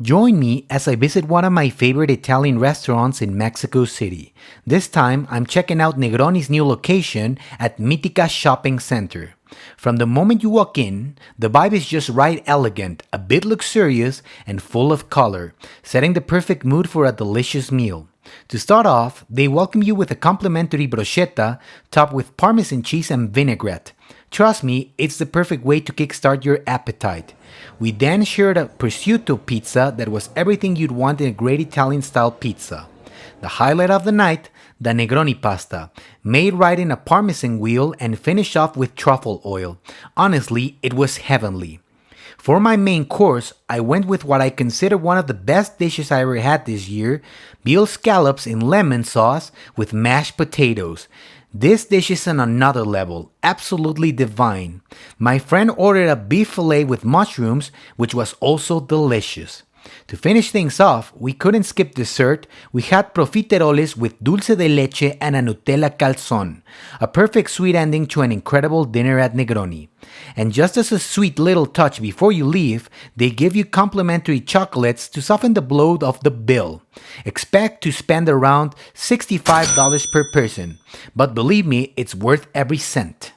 Join me as I visit one of my favorite Italian restaurants in Mexico City. This time, I'm checking out Negroni's new location at Mitikah Shopping Center. From the moment you walk in, the vibe is just right elegant, a bit luxurious, and full of color, setting the perfect mood for a delicious meal. To start off, they welcome you with a complimentary bruschetta topped with parmesan cheese and vinaigrette. Trust me, it's the perfect way to kickstart your appetite. We then shared a prosciutto pizza that was everything you'd want in a great Italian-style pizza. The highlight of the night, the Negroni pasta, made right in a parmesan wheel and finished off with truffle oil. Honestly, it was heavenly. For my main course, I went with what I consider one of the best dishes I ever had this year, veal scallops in lemon sauce with mashed potatoes. This dish is on another level, absolutely divine. My friend ordered a beef fillet with mushrooms, which was also delicious. To finish things off, we couldn't skip dessert. We had profiteroles with dulce de leche and a Nutella calzone, a perfect sweet ending to an incredible dinner at Negroni. And just as a sweet little touch before you leave, they give you complimentary chocolates to soften the blow of the bill. Expect to spend around $65 per person, but believe me, it's worth every cent.